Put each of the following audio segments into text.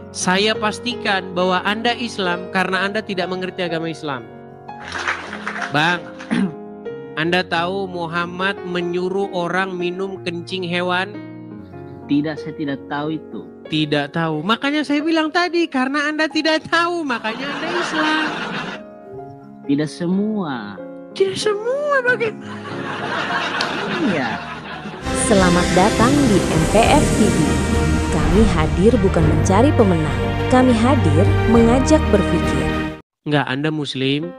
Saya pastikan bahwa Anda Islam karena Anda tidak mengerti agama Islam. Bang, Anda tahu Muhammad menyuruh orang minum kencing hewan? Tidak, saya tidak tahu itu. Tidak tahu. Makanya saya bilang tadi, karena Anda tidak tahu, makanya Anda Islam. Tidak semua. Tidak semua bagaimana? Iya. Selamat datang di MPF TV. Kami hadir bukan mencari pemenang. Kami hadir mengajak berpikir. Enggak, Anda Muslim?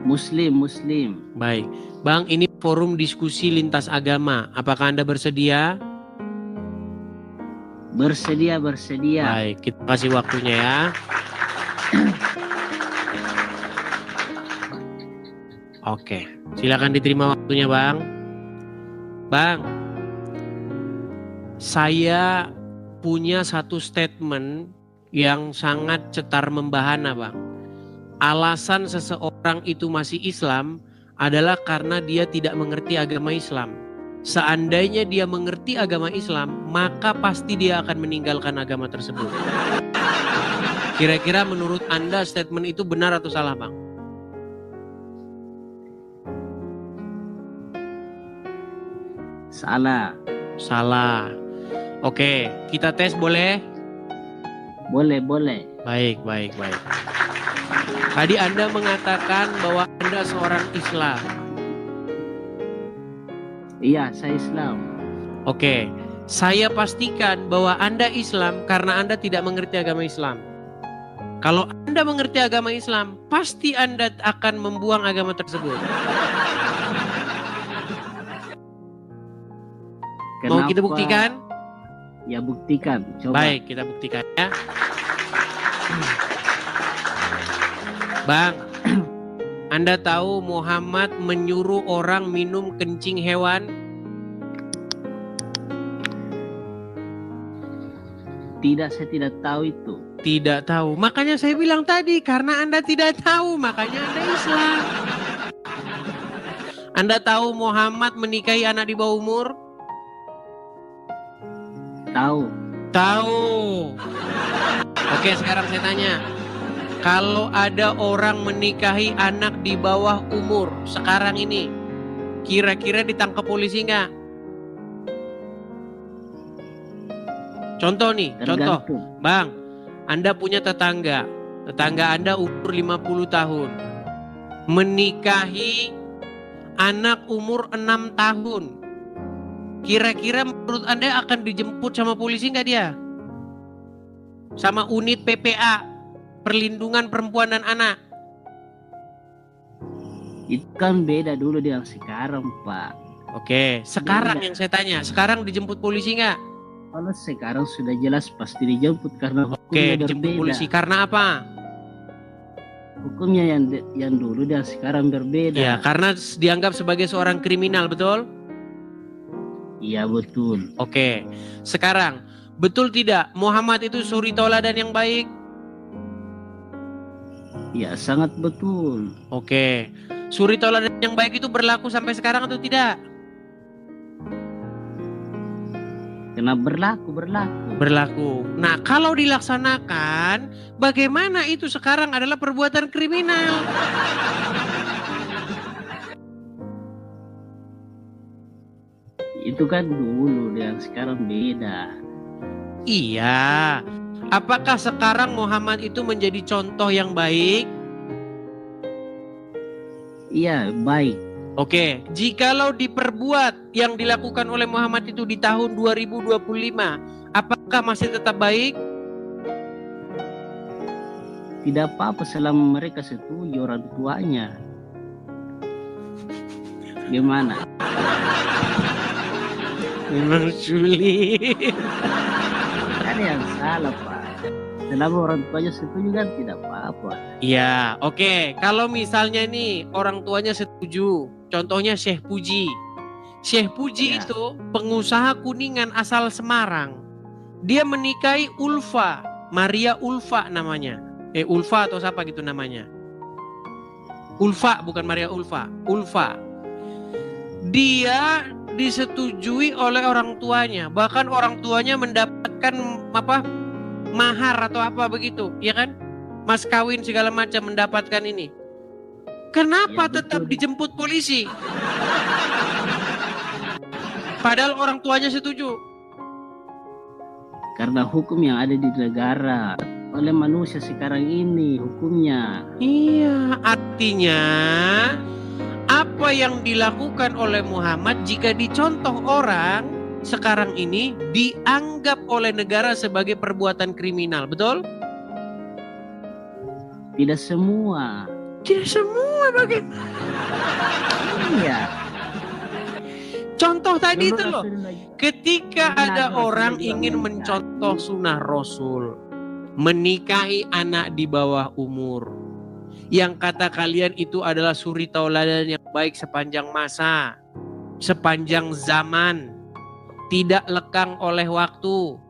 Muslim. Baik. Bang, ini forum diskusi lintas agama. Apakah Anda bersedia? Bersedia. Baik, kita kasih waktunya ya. Oke, silakan diterima waktunya, Bang. Bang, saya punya satu statement yang sangat cetar membahana, Bang. Alasan seseorang itu masih Islam adalah karena dia tidak mengerti agama Islam. Seandainya dia mengerti agama Islam, maka pasti dia akan meninggalkan agama tersebut. Kira-kira menurut Anda statement itu benar atau salah, Bang? Salah. Oke, kita tes boleh? Boleh. Baik. Tadi Anda mengatakan bahwa Anda seorang Islam. Iya, saya Islam. Oke, saya pastikan bahwa Anda Islam karena Anda tidak mengerti agama Islam. Kalau Anda mengerti agama Islam, pasti Anda akan membuang agama tersebut. Kenapa? Mau kita buktikan? Ya, buktikan. Coba. Baik, kita buktikan ya. Bang, Anda tahu Muhammad menyuruh orang minum kencing hewan? Tidak, saya tidak tahu itu. Tidak tahu. Makanya saya bilang tadi, karena Anda tidak tahu, makanya Anda Islam. Anda tahu Muhammad menikahi anak di bawah umur? Tahu. Oke, sekarang saya tanya. Kalau ada orang menikahi anak di bawah umur sekarang ini, kira-kira ditangkap polisi nggak? Contoh nih, Tergantung. Bang, Anda punya tetangga Anda umur 50 tahun, menikahi anak umur 6 tahun. Kira-kira menurut Anda akan dijemput sama polisi nggak dia? Sama unit PPA, Perlindungan Perempuan dan Anak. Itu kan beda dulu dengan sekarang, Pak. Oke, sekarang yang saya tanya, sekarang dijemput polisi nggak? Kalau sekarang sudah jelas pasti dijemput karena Oke, hukumnya dijemput berbeda. polisi karena apa? Hukumnya yang dulu dan sekarang berbeda. Ya, karena dianggap sebagai seorang kriminal, betul? Iya, betul. Oke, sekarang betul tidak Muhammad itu suri tauladan yang baik? Ya, sangat betul. Oke, suri tauladan yang baik itu berlaku sampai sekarang atau tidak? Karena berlaku. Berlaku. Nah, kalau dilaksanakan, bagaimana itu sekarang adalah perbuatan kriminal? Itu kan dulu dan sekarang beda. Iya. Apakah sekarang Muhammad itu menjadi contoh yang baik? Iya, baik. Oke, jikalau diperbuat yang dilakukan oleh Muhammad itu di tahun 2025, apakah masih tetap baik? Tidak apa-apa selama mereka setuju orang tuanya. Gimana? Memang sulit. Kan yang salah, Pak. Selama orang tuanya setuju kan tidak apa-apa. Iya, oke. Kalau misalnya nih orang tuanya setuju, contohnya Syekh Puji. Syekh Puji Ya. itu pengusaha Kuningan asal Semarang. Dia menikahi Ulfa, Maria Ulfa namanya. Ulfa atau siapa gitu namanya. Ulfa, bukan Maria Ulfa. Ulfa. Dia disetujui oleh orang tuanya. Bahkan orang tuanya mendapatkan mahar atau apa begitu, ya kan? Mas kawin segala macam mendapatkan ini. Kenapa Ya, tetap betul. dijemput polisi? Padahal orang tuanya setuju. Karena hukum yang ada di negara oleh manusia sekarang ini hukumnya. Iya, artinya apa yang dilakukan oleh Muhammad jika dicontoh orang sekarang ini dianggap oleh negara sebagai perbuatan kriminal, betul? Tidak semua. Tidak semua bagaimana? Iya. Contoh tadi itu Memang loh, Rasulullah- ketika Benar, ada Rasulullah orang juga ingin mengingatkan. mencontoh sunnah Rasul, menikahi anak di bawah umur, yang kata kalian itu adalah suri tauladan yang baik sepanjang masa, sepanjang zaman, tidak lekang oleh waktu,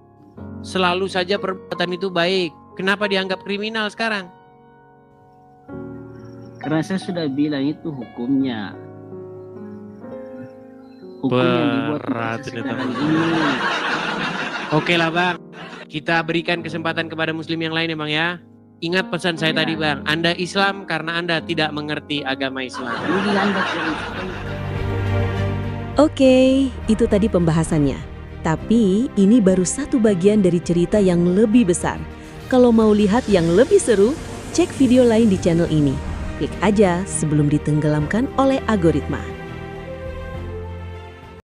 selalu saja perbuatan itu baik. Kenapa dianggap kriminal sekarang? Karena saya sudah bilang itu hukumnya. Hukum yang dibuat Berat manusia ini, sekarang teman. ini. Oke lah bang, kita berikan kesempatan kepada muslim yang lain ya bang ya. Ingat pesan saya Ya. tadi bang, Anda Islam karena Anda tidak mengerti agama Islam. Ini dianggap dari Oke, itu tadi pembahasannya. Tapi ini baru satu bagian dari cerita yang lebih besar. Kalau mau lihat yang lebih seru, cek video lain di channel ini. Klik aja sebelum ditenggelamkan oleh algoritma.